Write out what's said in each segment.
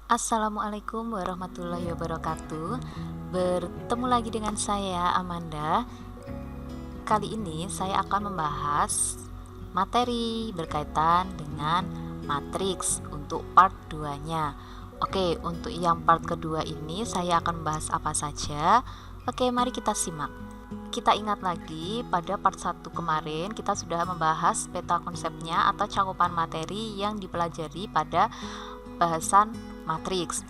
Assalamualaikum warahmatullahi wabarakatuh. Bertemu lagi dengan saya Amanda. Kali ini saya akan membahas materi berkaitan dengan matriks untuk part 2-nya. Oke, untuk yang part kedua ini saya akan membahas apa saja. Oke, mari kita simak. Kita ingat lagi pada part 1 kemarin kita sudah membahas peta konsepnya atau cakupan materi yang dipelajari pada bahasan matriks.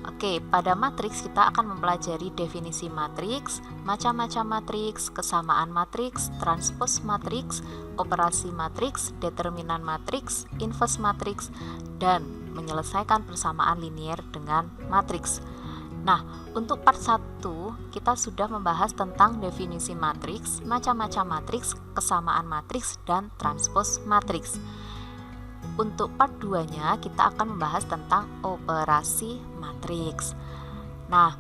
Oke, pada matriks kita akan mempelajari definisi matriks, macam-macam matriks, kesamaan matriks, transpose matriks, operasi matriks, determinan matriks, inverse matriks, dan menyelesaikan persamaan linier dengan matriks. Nah, untuk part 1 kita sudah membahas tentang definisi matriks, macam-macam matriks, kesamaan matriks, dan transpose matriks. Untuk part 2-nya kita akan membahas tentang operasi matriks. Nah,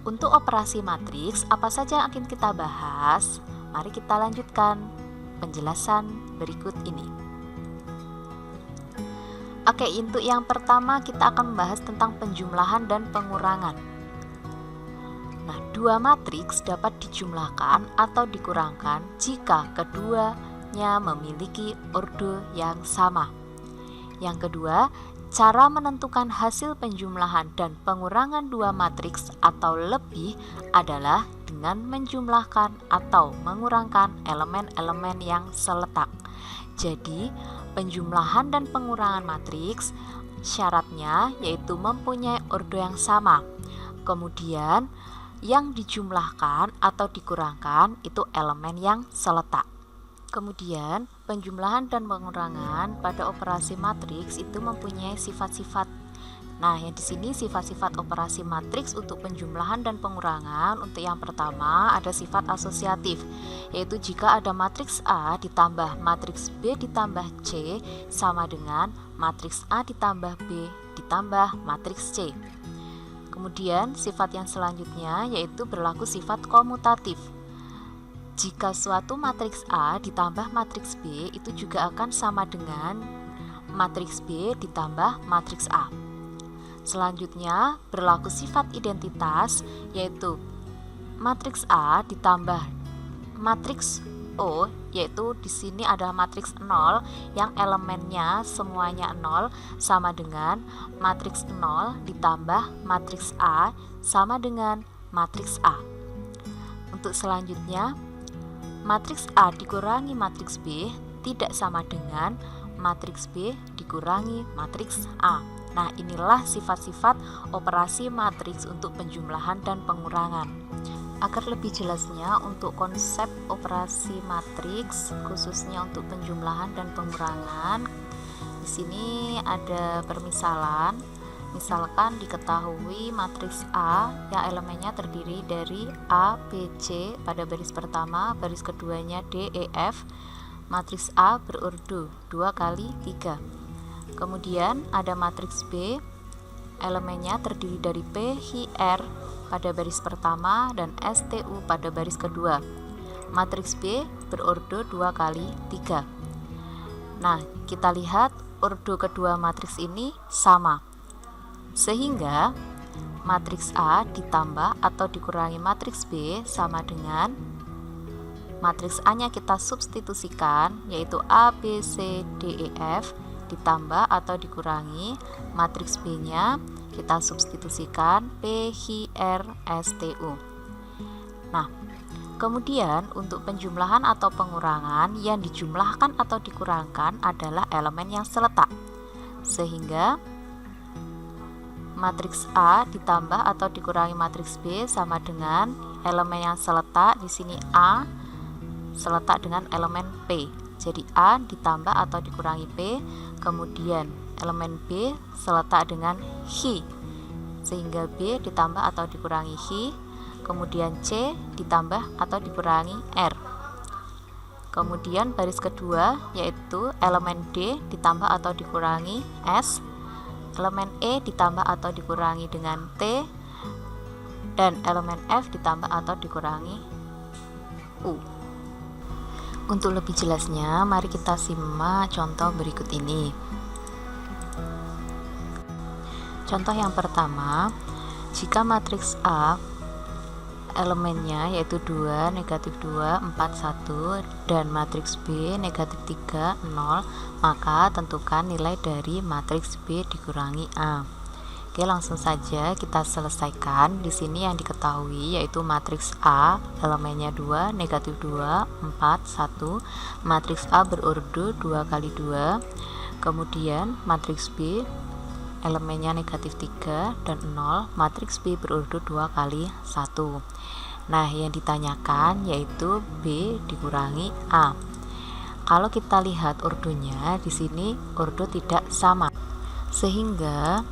untuk operasi matriks apa saja yang akan kita bahas? Mari kita lanjutkan penjelasan berikut ini. Oke, untuk yang pertama kita akan membahas tentang penjumlahan dan pengurangan. Nah, dua matriks dapat dijumlahkan atau dikurangkan jika keduanya memiliki ordo yang sama. Yang kedua, cara menentukan hasil penjumlahan dan pengurangan dua matriks atau lebih adalah dengan menjumlahkan atau mengurangkan elemen-elemen yang seletak. Jadi, penjumlahan dan pengurangan matriks syaratnya yaitu mempunyai ordo yang sama. Kemudian, yang dijumlahkan atau dikurangkan itu elemen yang seletak. Kemudian, penjumlahan dan pengurangan pada operasi matriks itu mempunyai sifat-sifat. Nah, yang di sini sifat-sifat operasi matriks untuk penjumlahan dan pengurangan. Untuk yang pertama ada sifat asosiatif, yaitu jika ada matriks A ditambah matriks B ditambah C sama dengan matriks A ditambah B ditambah matriks C. Kemudian, sifat yang selanjutnya yaitu berlaku sifat komutatif. Jika suatu matriks A ditambah matriks B itu juga akan sama dengan matriks B ditambah matriks A. Selanjutnya berlaku sifat identitas, yaitu matriks A ditambah matriks O, yaitu di sini ada matriks 0 yang elemennya semuanya 0 sama dengan matriks 0 ditambah matriks A sama dengan matriks A. Untuk selanjutnya, matriks A dikurangi matriks B tidak sama dengan matriks B dikurangi matriks A. Nah, inilah sifat-sifat operasi matriks untuk penjumlahan dan pengurangan. Agar lebih jelasnya untuk konsep operasi matriks khususnya untuk penjumlahan dan pengurangan, di sini ada permisalan. Misalkan diketahui matriks A yang elemennya terdiri dari A, B, C pada baris pertama, baris keduanya D, E, F. Matriks A berordo 2 kali 3. Kemudian ada matriks B, elemennya terdiri dari P, H, R pada baris pertama dan S, T, U pada baris kedua. Matriks B berordo 2 kali 3. Nah, kita lihat ordo kedua matriks ini sama. Sehingga matriks A ditambah atau dikurangi matriks B sama dengan matriks A-nya kita substitusikan, yaitu A, B, C, D, E, F ditambah atau dikurangi matriks B-nya kita substitusikan P, H, R, S, T, U. Nah, kemudian untuk penjumlahan atau pengurangan yang dijumlahkan atau dikurangkan adalah elemen yang seletak. Sehingga matriks A ditambah atau dikurangi matriks B sama dengan elemen yang seletak, di sini A seletak dengan elemen P. Jadi A ditambah atau dikurangi P, kemudian elemen B seletak dengan H. Sehingga B ditambah atau dikurangi H, kemudian C ditambah atau dikurangi R. Kemudian baris kedua yaitu elemen D ditambah atau dikurangi S, elemen E ditambah atau dikurangi dengan T, dan elemen F ditambah atau dikurangi U. Untuk lebih jelasnya, mari kita simak contoh berikut ini. Contoh yang pertama, jika matriks A elemennya yaitu 2, negatif 2, 4, 1 dan matriks B negatif 3, 0, maka tentukan nilai dari matriks B dikurangi A. Oke, langsung saja kita selesaikan. Di sini yang diketahui yaitu matriks A elemennya 2, negatif 2, 4, 1. Matriks A berurut 2 kali 2. Kemudian matriks B elemennya negatif 3 dan 0. Matriks B berurut 2 kali 1. Nah, yang ditanyakan yaitu B dikurangi A. Kalau kita lihat urutnya, di sini urut tidak sama, sehingga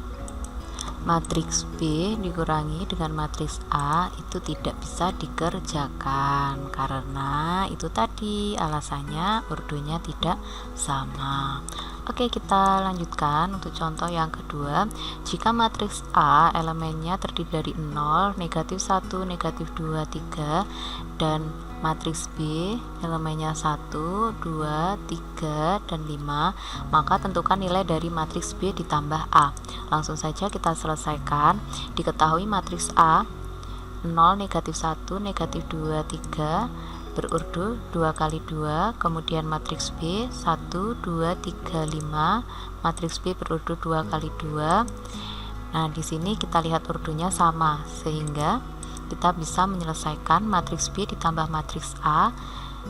matriks B dikurangi dengan matriks A itu tidak bisa dikerjakan karena itu tadi alasannya urutnya tidak sama. Oke, kita lanjutkan untuk contoh yang kedua. Jika matriks A elemennya terdiri dari 0, negatif 1, negatif 2, 3 dan matriks B elemennya 1, 2, 3 dan 5, maka tentukan nilai dari matriks B ditambah A. Langsung saja kita selesaikan. Diketahui matriks A 0, negatif 1, negatif 2, 3 berurut 2 kali 2, kemudian matriks B 1, 2, 3, 5, matriks B berurut 2 kali 2. Nah, di sini kita lihat urutnya sama, sehingga kita bisa menyelesaikan matriks B ditambah matriks A,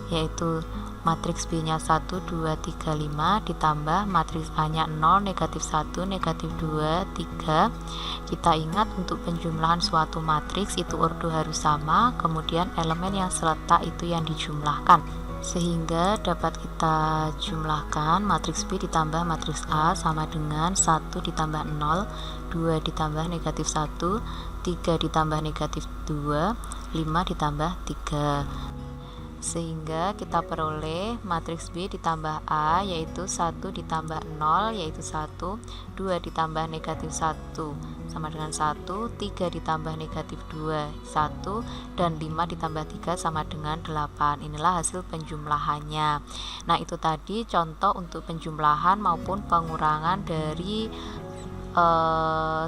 yaitu matriks B nya 1, 2, 3, 5 ditambah matriks A nya 0, negatif 1, negatif 2, 3. Kita ingat untuk penjumlahan suatu matriks itu urut harus sama, kemudian elemen yang seletak itu yang dijumlahkan, sehingga dapat kita jumlahkan matriks B ditambah matriks A sama dengan 1 ditambah 0, 2 ditambah negatif 1, 3 ditambah negatif 2, 5 ditambah 3, sehingga kita peroleh matriks B ditambah A yaitu 1 ditambah 0 yaitu 1, 2 ditambah negatif 1 sama dengan 1, 3 ditambah negatif 2 1 dan 5 ditambah 3 sama dengan 8. Inilah hasil penjumlahannya. Nah, itu tadi contoh untuk penjumlahan maupun pengurangan dari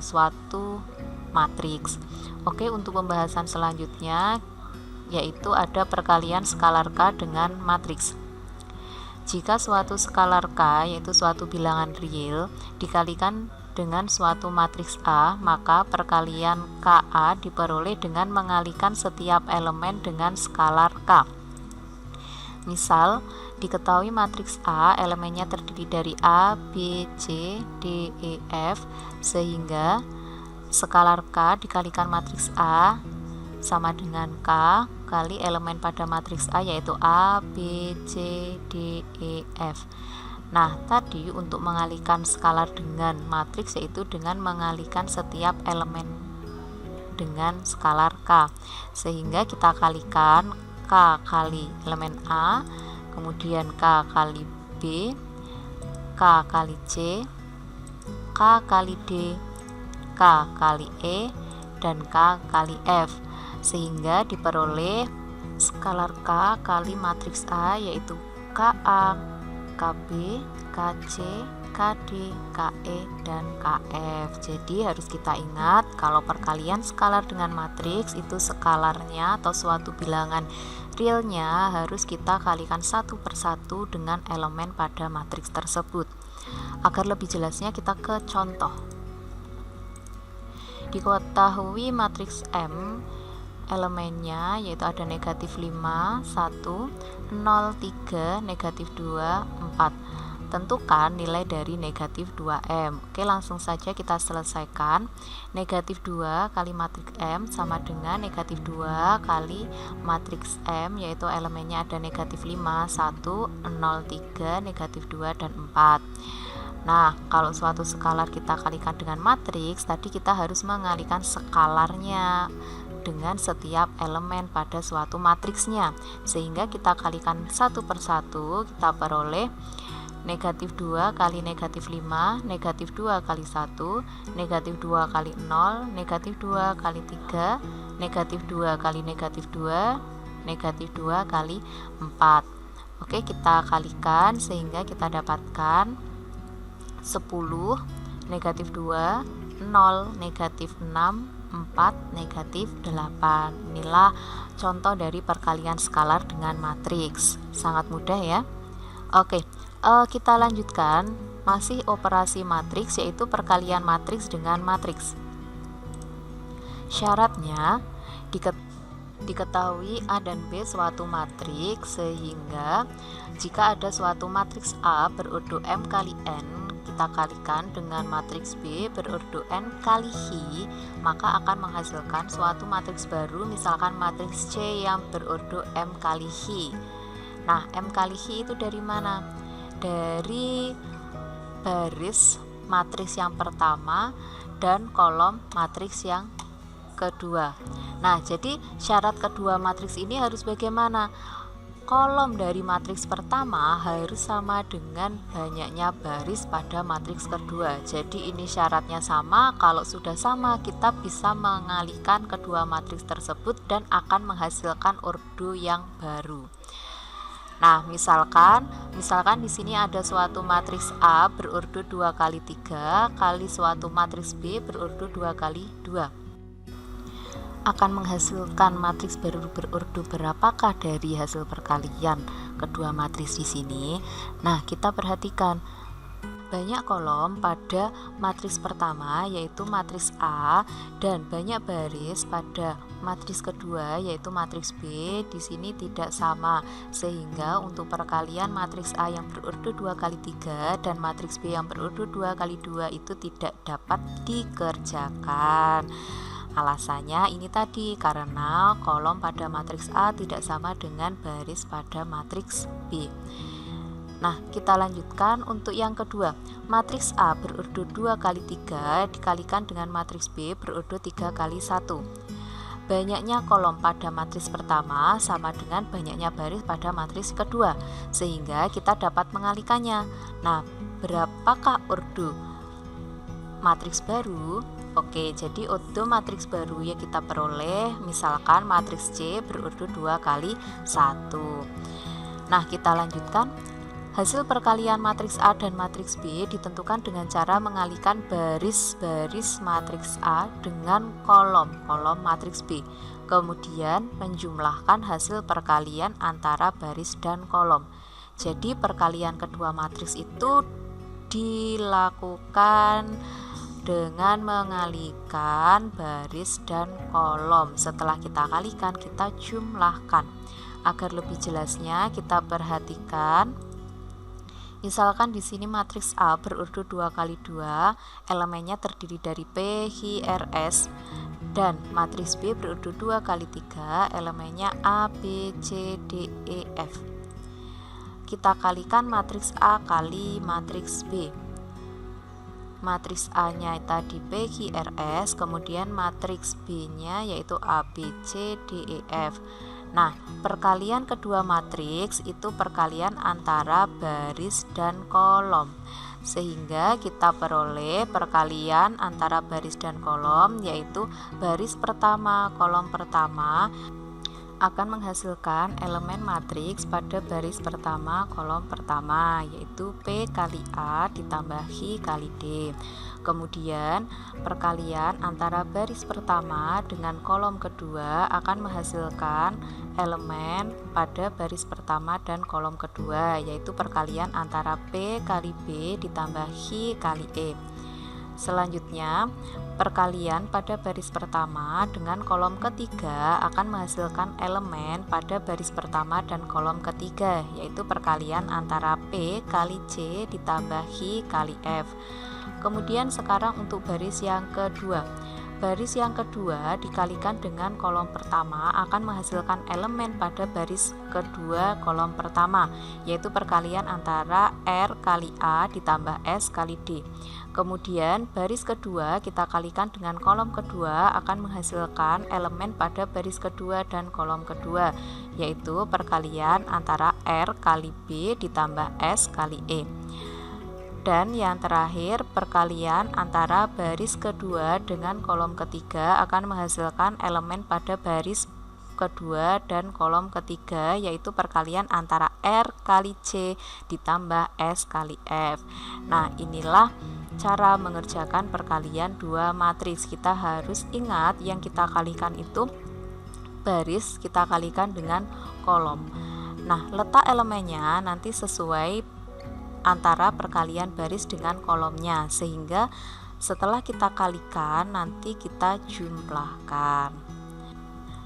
suatu matriks. Oke, untuk pembahasan selanjutnya yaitu ada perkalian skalar K dengan matriks. Jika suatu skalar K yaitu suatu bilangan real dikalikan dengan suatu matriks A, maka perkalian KA diperoleh dengan mengalikan setiap elemen dengan skalar K. Misal, diketahui matriks A elemennya terdiri dari A, B, C, D, E, F, sehingga skalar K dikalikan matriks A sama dengan K kali elemen pada matriks A yaitu A, B, C, D, E, F. Nah, tadi untuk mengalihkan skalar dengan matriks yaitu dengan mengalihkan setiap elemen dengan skalar K, sehingga kita kalikan K kali elemen A, kemudian K kali B, K kali C, K kali D, K kali E, dan K kali F, sehingga diperoleh skalar K kali matriks A yaitu KA, KB, KC, KD, KE, dan KF. Jadi harus kita ingat kalau perkalian skalar dengan matriks itu skalarnya atau suatu bilangan realnya harus kita kalikan satu persatu dengan elemen pada matriks tersebut. Agar lebih jelasnya kita ke contoh. Diketahui matriks M elemennya yaitu ada negatif 5, 1, 0, 3, negatif 2, 4. Tentukan nilai dari negatif 2M. Oke, langsung saja kita selesaikan. Negatif 2 kali matriks M sama dengan negatif 2 kali matriks M, yaitu elemennya ada negatif 5, 1, 0, 3, negatif 2, dan 4. Nah, kalau suatu skalar kita kalikan dengan matriks, tadi kita harus mengalihkan skalarnya dengan setiap elemen pada suatu matriksnya, sehingga kita kalikan satu persatu, kita peroleh negatif 2 kali negatif 5, negatif 2 kali 1, negatif 2 kali 0, negatif 2 kali 3, negatif 2 kali negatif 2, negatif 2 kali 4. Oke, kita kalikan sehingga kita dapatkan 10, negatif 2, 0, negatif 6, 4, negatif 8. Inilah contoh dari perkalian skalar dengan matriks. Sangat mudah ya. Oke, kita lanjutkan. Masih operasi matriks, yaitu perkalian matriks dengan matriks. Syaratnya diketahui A dan B suatu matriks, sehingga jika ada suatu matriks A berordo M kali N, kita kalikan dengan matriks B berordo N kali Hi, maka akan menghasilkan suatu matriks baru, misalkan matriks C yang berordo M kali Hi. Nah, M kali Hi itu dari mana? Dari baris matriks yang pertama dan kolom matriks yang kedua. Nah, jadi syarat kedua matriks ini harus bagaimana? Kolom dari matriks pertama harus sama dengan banyaknya baris pada matriks kedua. Jadi ini syaratnya sama. Kalau sudah sama, kita bisa mengalihkan kedua matriks tersebut dan akan menghasilkan ordo yang baru. Nah, misalkan di sini ada suatu matriks A berordo 2 kali 3 kali suatu matriks B berordo 2 kali 2. Akan menghasilkan matriks baru berordo berapakah dari hasil perkalian kedua matriks di sini? Nah, kita perhatikan banyak kolom pada matriks pertama, yaitu matriks A, dan banyak baris pada matriks kedua, yaitu matriks B. Di sini tidak sama, sehingga untuk perkalian matriks A yang berordo 2 kali 3 dan matriks B yang berordo 2 kali 2 itu tidak dapat dikerjakan. Alasannya ini tadi, karena kolom pada matriks A tidak sama dengan baris pada matriks B. Nah, kita lanjutkan untuk yang kedua. Matriks A berordo 2 kali 3 dikalikan dengan matriks B berordo 3 kali 1. Banyaknya kolom pada matriks pertama sama dengan banyaknya baris pada matriks kedua, sehingga kita dapat mengalihkannya. Nah, berapakah ordo matriks baru? Oke, jadi ordo matriks baru yang kita peroleh, misalkan matriks C berordo 2 kali 1. Nah, kita lanjutkan. Hasil perkalian matriks A dan matriks B ditentukan dengan cara mengalihkan baris-baris matriks A dengan kolom-kolom matriks B. Kemudian menjumlahkan hasil perkalian antara baris dan kolom. Jadi perkalian kedua matriks itu dilakukan dengan mengalihkan baris dan kolom. Setelah kita kalikan, kita jumlahkan. Agar lebih jelasnya, kita perhatikan. Misalkan di sini matriks A berordo 2 kali 2, elemennya terdiri dari P, Q, R, S, dan matriks B berordo 2 kali 3, elemennya A, B, C, D, E, F. Kita kalikan matriks A kali matriks B. Matriks A-nya tadi P, Q, R, S, kemudian matriks B-nya yaitu A, B, C, D, E, F. Nah, perkalian kedua matriks itu perkalian antara baris dan kolom, sehingga kita peroleh perkalian antara baris dan kolom, yaitu baris pertama, kolom pertama akan menghasilkan elemen matriks pada baris pertama, kolom pertama, yaitu P kali A ditambah Q kali D. Kemudian perkalian antara baris pertama dengan kolom kedua akan menghasilkan elemen pada baris pertama dan kolom kedua, yaitu perkalian antara P kali B ditambah Q kali E. Selanjutnya, perkalian pada baris pertama dengan kolom ketiga akan menghasilkan elemen pada baris pertama dan kolom ketiga, yaitu perkalian antara P kali C ditambah Q kali F. Kemudian sekarang untuk baris yang kedua. Baris yang kedua dikalikan dengan kolom pertama akan menghasilkan elemen pada baris kedua kolom pertama, yaitu perkalian antara R kali A ditambah S kali D. Kemudian baris kedua kita kalikan dengan kolom kedua akan menghasilkan elemen pada baris kedua dan kolom kedua, yaitu perkalian antara R kali B ditambah S kali E. Dan yang terakhir, perkalian antara baris kedua dengan kolom ketiga akan menghasilkan elemen pada baris kedua dan kolom ketiga, yaitu perkalian antara R kali C ditambah S kali F. Nah, inilah cara mengerjakan perkalian dua matriks. Kita harus ingat yang kita kalikan itu baris kita kalikan dengan kolom. Nah, letak elemennya nanti sesuai antara perkalian baris dengan kolomnya, sehingga setelah kita kalikan nanti kita jumlahkan.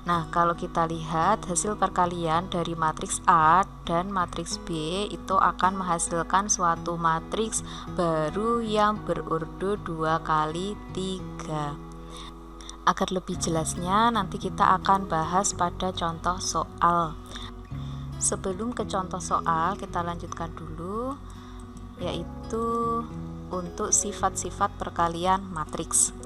Nah, kalau kita lihat hasil perkalian dari matriks A dan matriks B itu akan menghasilkan suatu matriks baru yang berurut 2 kali 3. Agar lebih jelasnya nanti kita akan bahas pada contoh soal. Sebelum ke contoh soal, kita lanjutkan dulu, yaitu untuk sifat-sifat perkalian matriks.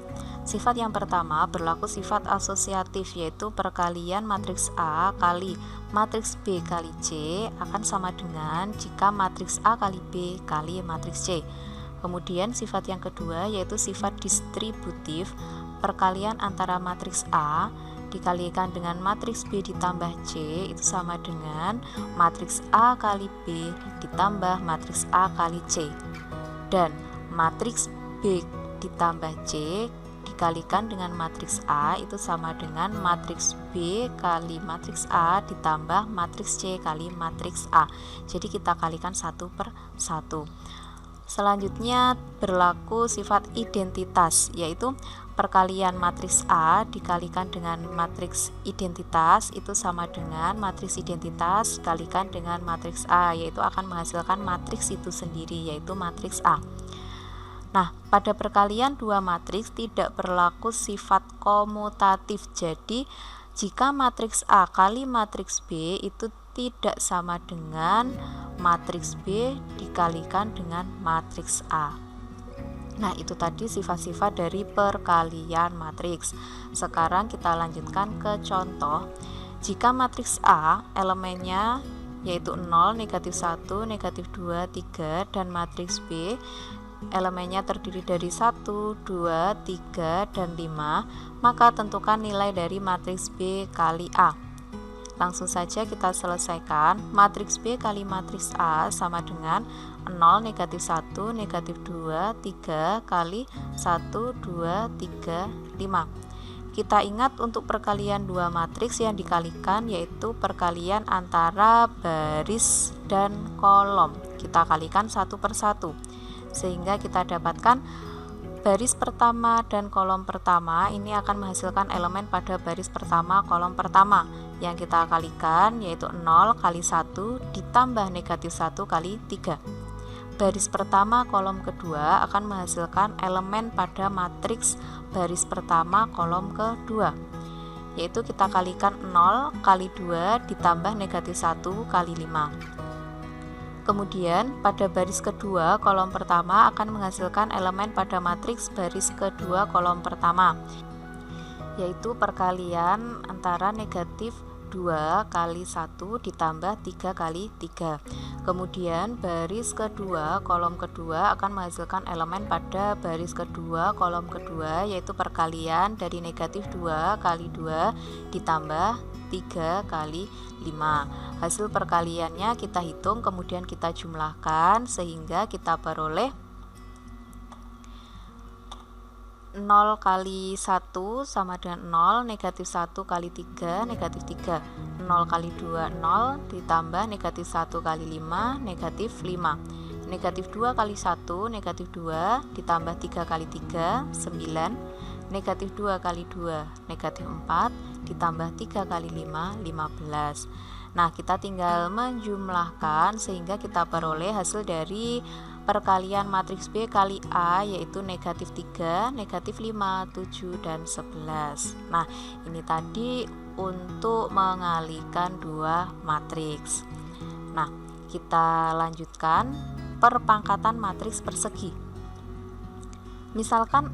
Sifat yang pertama berlaku sifat asosiatif, yaitu perkalian matriks A kali matriks B kali C akan sama dengan jika matriks A kali B kali matriks C. Kemudian sifat yang kedua yaitu sifat distributif, perkalian antara matriks A dikalikan dengan matriks B ditambah C itu sama dengan matriks A kali B ditambah matriks A kali C, dan matriks B ditambah C dikalikan dengan matriks A itu sama dengan matriks B kali matriks A ditambah matriks C kali matriks A. Jadi kita kalikan satu per satu. Selanjutnya berlaku sifat identitas, yaitu perkalian matriks A dikalikan dengan matriks identitas itu sama dengan matriks identitas dikalikan dengan matriks A, yaitu akan menghasilkan matriks itu sendiri, yaitu matriks A. Nah, pada perkalian dua matriks tidak berlaku sifat komutatif. Jadi, jika matriks A kali matriks B itu tidak sama dengan matriks B dikalikan dengan matriks A. Nah, itu tadi sifat-sifat dari perkalian matriks. Sekarang kita lanjutkan ke contoh. Jika matriks A elemennya yaitu 0, negatif 1, negatif 2, 3, dan matriks B elemennya terdiri dari 1, 2, 3, dan 5, maka tentukan nilai dari matriks B kali A. Langsung saja kita selesaikan. Matriks B kali matriks A sama dengan 0, negatif 1, negatif 2, 3 kali 1, 2, 3, 5. Kita ingat untuk perkalian dua matriks yang dikalikan yaitu perkalian antara baris dan kolom. Kita kalikan satu per satu, sehingga kita dapatkan baris pertama dan kolom pertama ini akan menghasilkan elemen pada baris pertama kolom pertama. Yang kita kalikan yaitu 0 kali 1 ditambah negatif 1 kali 3. Baris pertama kolom kedua akan menghasilkan elemen pada matriks baris pertama kolom kedua, yaitu kita kalikan 0 kali 2 ditambah negatif 1 kali 5. Kemudian pada baris kedua kolom pertama akan menghasilkan elemen pada matriks baris kedua kolom pertama, yaitu perkalian antara negatif 2 kali 1 ditambah 3 kali 3. Kemudian baris kedua kolom kedua akan menghasilkan elemen pada baris kedua kolom kedua, yaitu perkalian dari negatif 2 kali 2 ditambah 3 kali 5. Hasil perkaliannya kita hitung, kemudian kita jumlahkan sehingga kita peroleh 0 kali 1 sama dengan 0, negatif 1 kali 3, negatif 3. 0 kali 2, 0, ditambah negatif 1 kali 5, negatif 5. Negatif 2 kali 1, negatif 2, ditambah 3 kali 3, 9. Negatif 2 kali 2, negatif 4, ditambah 3 kali 5, 15. Nah, kita tinggal menjumlahkan sehingga kita peroleh hasil dari perkalian matriks B kali A, yaitu negatif 3, negatif 5, 7, dan 11. Nah, ini tadi untuk mengalihkan dua matriks. Nah, kita lanjutkan perpangkatan matriks persegi. Misalkan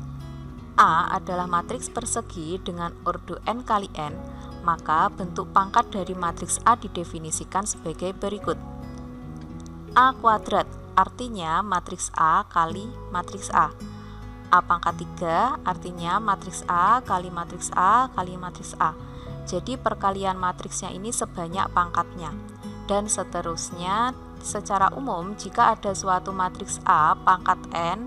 A adalah matriks persegi dengan ordo n kali n, maka bentuk pangkat dari matriks A didefinisikan sebagai berikut. A kuadrat artinya matriks A kali matriks A. A pangkat 3 artinya matriks A kali matriks A kali matriks A. Jadi perkalian matriksnya ini sebanyak pangkatnya. Dan seterusnya, secara umum jika ada suatu matriks A pangkat n,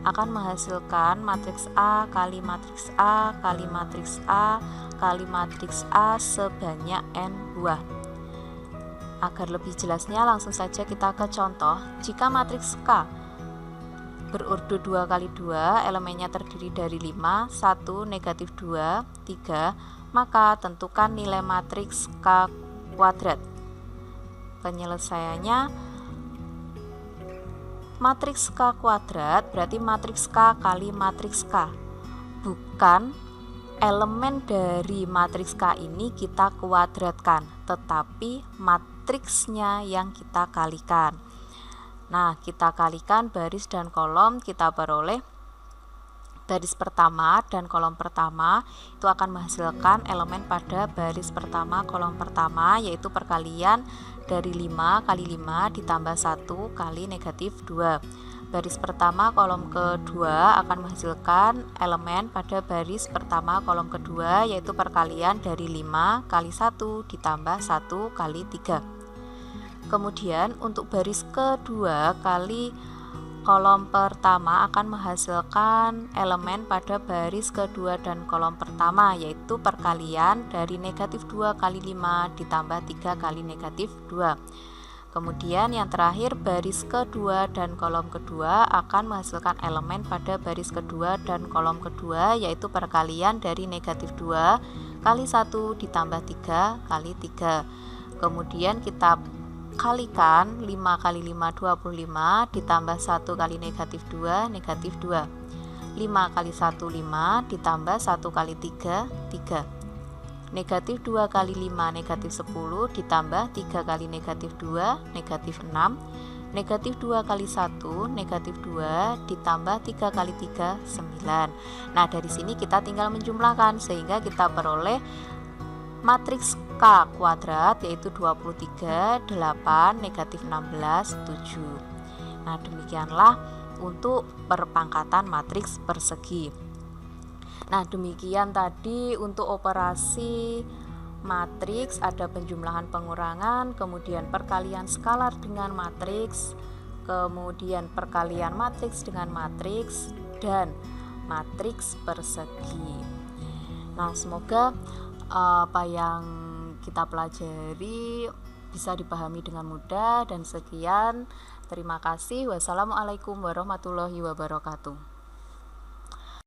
akan menghasilkan matriks A kali matriks A kali matriks A kali matriks A sebanyak n buah. Agar lebih jelasnya langsung saja kita ke contoh. Jika matriks K berurut 2 kali 2, elemennya terdiri dari 5, 1, negatif 2, 3, maka tentukan nilai matriks K kuadrat. Penyelesaiannya, matriks K kuadrat berarti matriks K kali matriks K, bukan elemen dari matriks K ini kita kuadratkan, tetapi matriksnya yang kita kalikan. Nah, kita kalikan baris dan kolom, kita peroleh baris pertama dan kolom pertama itu akan menghasilkan elemen pada baris pertama kolom pertama, yaitu perkalian dari 5 kali 5 ditambah 1 kali negatif 2. Baris pertama kolom kedua akan menghasilkan elemen pada baris pertama kolom kedua, yaitu perkalian dari 5 kali 1 ditambah 1 kali 3. Kemudian untuk baris kedua kali kolom pertama akan menghasilkan elemen pada baris kedua dan kolom pertama, yaitu perkalian dari negatif 2 kali 5 ditambah 3 kali negatif 2. Kemudian yang terakhir baris kedua dan kolom kedua akan menghasilkan elemen pada baris kedua dan kolom kedua, yaitu perkalian dari negatif 2 kali 1 ditambah 3 kali 3. Kemudian kita kalikan 5 kali 5 25 ditambah 1 kali negatif 2 negatif 2. 5 kali 1 5 ditambah 1 kali 3 3. Negatif 2 kali 5 negatif 10 ditambah 3 kali negatif 2 negatif 6. Negatif 2 kali 1 negatif 2 ditambah 3 kali 3 9. Nah, dari sini kita tinggal menjumlahkan sehingga kita peroleh matriks K kuadrat, yaitu 23, 8, negatif 16, 7. Nah, demikianlah untuk perpangkatan matriks persegi. Nah, demikian tadi untuk operasi matriks, ada penjumlahan pengurangan, kemudian perkalian skalar dengan matriks, kemudian perkalian matriks dengan matriks, dan matriks persegi. Nah, semoga apa yang kita pelajari bisa dipahami dengan mudah, dan sekian, terima kasih. Wassalamualaikum warahmatullahi wabarakatuh.